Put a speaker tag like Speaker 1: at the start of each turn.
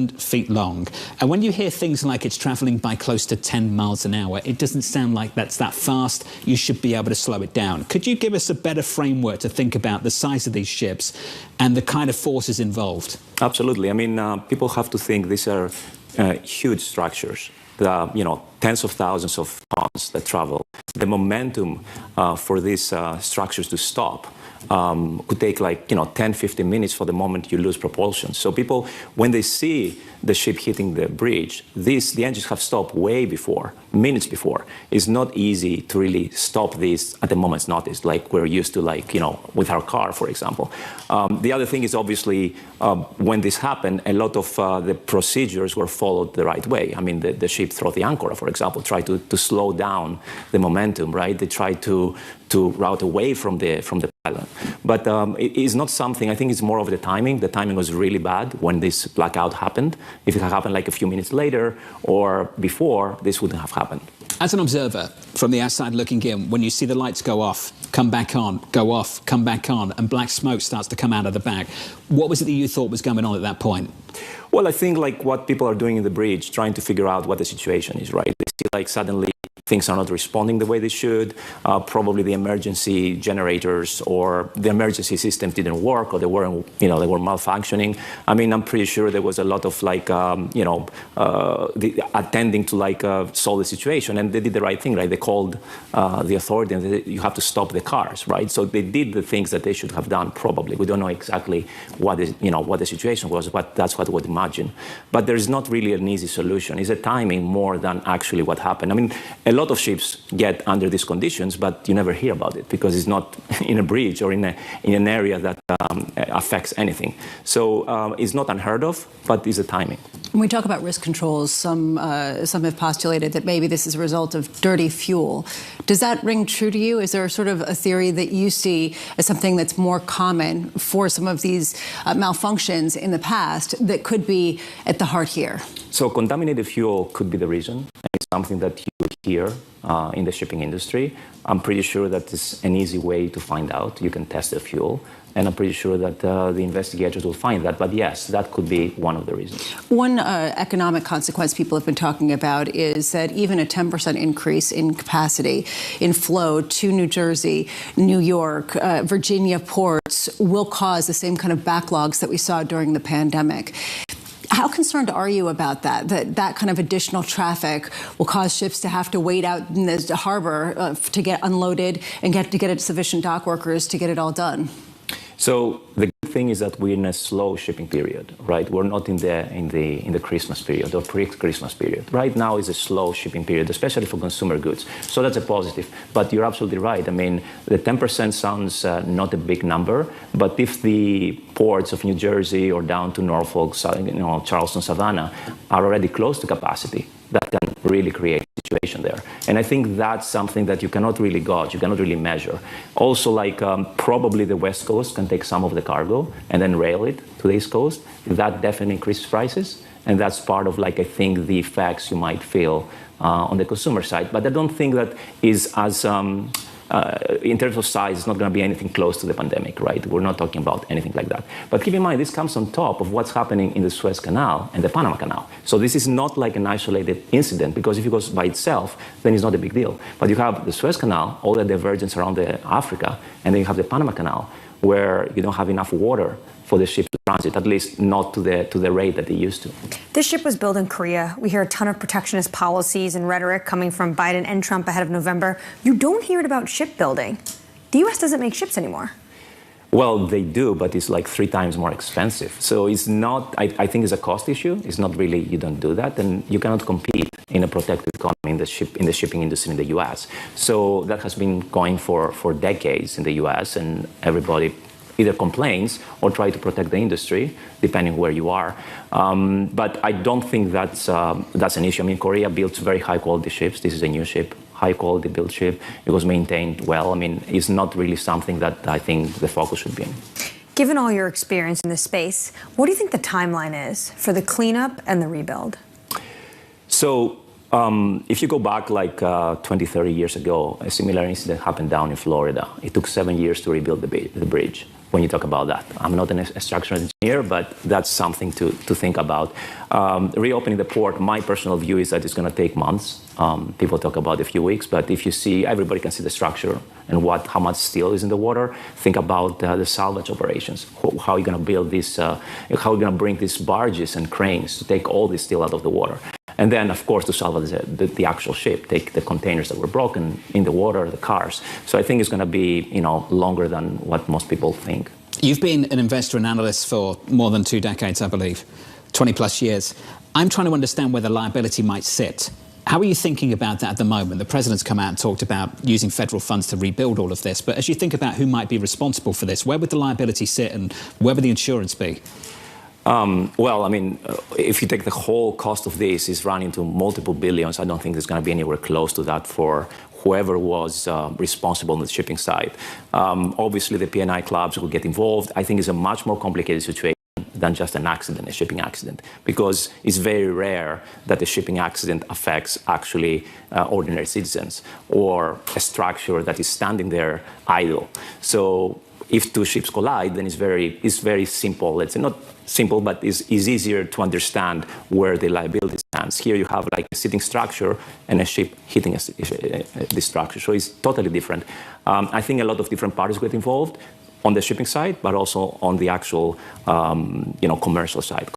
Speaker 1: feet long. And when you hear things like it's traveling by close to 10 miles an hour, it doesn't sound like that's that fast. You should be able to slow it down. Could you give us a better framework to think about the size of these ships and the kind of forces involved?
Speaker 2: Absolutely. I mean, people have to think these are huge structures. Tens of thousands of tons that travel. The momentum for these structures to stop could take 10, 15 minutes for the moment you lose propulsion. So people, when they see the ship hitting the bridge, the engines have stopped way before, minutes before. It's not easy to really stop this at a moment's notice, like we're used to, with our car, for example. The other thing is obviously when this happened, a lot of the procedures were followed the right way. I mean, the ship through the anchor, for example, tried to slow down the momentum, right? They tried to route away from the pilot. But it is not something, I think it's more of the timing. The timing was really bad when this blackout happened. If it had happened like a few minutes later or before, this wouldn't have happened.
Speaker 1: As an observer from the outside looking in, when you see the lights go off, come back on, go off, come back on, and black smoke starts to come out of the back, what was it that you thought was going on at that point?
Speaker 2: Well, I think what people are doing in the bridge, trying to figure out what the situation is, right? They see suddenly things are not responding the way they should. Probably the emergency generators or the emergency systems didn't work, or they were malfunctioning. I mean, I'm pretty sure there was a lot of attending to solve the situation, and they did the right thing, right? They called the authority and they said, you have to stop the cars, right? So they did the things that they should have done. Probably we don't know exactly what the situation was, but that's what we would imagine. But there is not really an easy solution. It's a timing more than actually what happened. I mean, a lot of ships get under these conditions, but you never hear about it because it's not in a bridge or in an area that affects anything. So it's not unheard of, but it's a timing.
Speaker 3: When we talk about risk controls, some have postulated that maybe this is a result of dirty fuel. Does that ring true to you? Is there sort of a theory that you see as something that's more common for some of these malfunctions in the past that could be at the heart here?
Speaker 2: So contaminated fuel could be the reason. It's something that you would hear in the shipping industry. I'm pretty sure that it's an easy way to find out. You can test the fuel. And I'm pretty sure that the investigators will find that. But yes, that could be one of the reasons. One
Speaker 3: economic consequence people have been talking about is that even a 10% increase in capacity in flow to New Jersey, New York, Virginia ports will cause the same kind of backlogs that we saw during the pandemic. How concerned are you about that kind of additional traffic will cause ships to have to wait out in the harbor to get unloaded and to get sufficient dock workers to get it all done?
Speaker 2: So the good thing is that we're in a slow shipping period, right? We're not in the Christmas period or pre-Christmas period. Right now is a slow shipping period, especially for consumer goods. So that's a positive. But you're absolutely right. I mean, the 10% sounds not a big number, but if the ports of New Jersey or down to Norfolk, Charleston, Savannah are already close to capacity, that can really create a situation there. And I think that's something that you cannot really gauge, you cannot really measure. Also, probably the West Coast can take some of the cargo and then rail it to the East Coast. That definitely increases prices. And that's part of, I think, the effects you might feel on the consumer side. But I don't think that is as... in terms of size, it's not going to be anything close to the pandemic, right? We're not talking about anything like that. But keep in mind, this comes on top of what's happening in the Suez Canal and the Panama Canal. So this is not like an isolated incident, because if it goes by itself, then it's not a big deal. But you have the Suez Canal, all the divergence around Africa, and then you have the Panama Canal, where you don't have enough water for the ship to transit, at least not to the rate that they used to.
Speaker 4: This ship was built in Korea. We hear a ton of protectionist policies and rhetoric coming from Biden and Trump ahead of November. You don't hear it about shipbuilding. The U.S. doesn't make ships anymore.
Speaker 2: Well, they do, but it's like 3 times more expensive. So it's not, I think it's a cost issue. It's not really, you don't do that, and you cannot compete in a protected economy in the shipping industry in the U.S. So that has been going for decades in the U.S., and everybody either complains or try to protect the industry, depending where you are. But I don't think that's an issue. I mean, Korea builds very high-quality ships. This is a new ship, high-quality built ship. It was maintained well. I mean, it's not really something that I think the focus should be in.
Speaker 4: Given all your experience in this space, what do you think the timeline is for the cleanup and the rebuild?
Speaker 2: So if you go back 20, 30 years ago, a similar incident happened down in Florida. It took 7 years to rebuild the bridge. when you talk about that. I'm not a structural engineer, but that's something to think about. Reopening the port, my personal view is that it's going to take months. People talk about a few weeks, but if you see, everybody can see the structure and how much steel is in the water. Think about the salvage operations. How are you going to build this? How are you going to bring these barges and cranes to take all this steel out of the water? And then, of course, to salvage the actual ship, take the containers that were broken in the water, the cars. So I think it's going to be, longer than what most people think.
Speaker 1: You've been an investor and analyst for more than 2 decades, I believe, 20 plus years. I'm trying to understand where the liability might sit. How are you thinking about that at the moment? The president's come out and talked about using federal funds to rebuild all of this. But as you think about who might be responsible for this, where would the liability sit and where would the insurance be? If you take the whole cost of this, is running to multiple billions. I don't think there's going to be anywhere close to that for whoever was responsible on the shipping side. Obviously, the P&I clubs will get involved. I think it's a much more complicated situation than just an accident, a shipping accident, because it's very rare that a shipping accident affects actually ordinary citizens or a structure that is standing there idle. So if 2 ships collide, then it's very simple. Let's say not simple, but is easier to understand where the liability stands. Here you have like a sitting structure and a ship hitting this structure. So it's totally different. I think a lot of different parties get involved on the shipping side, but also on the actual, commercial side.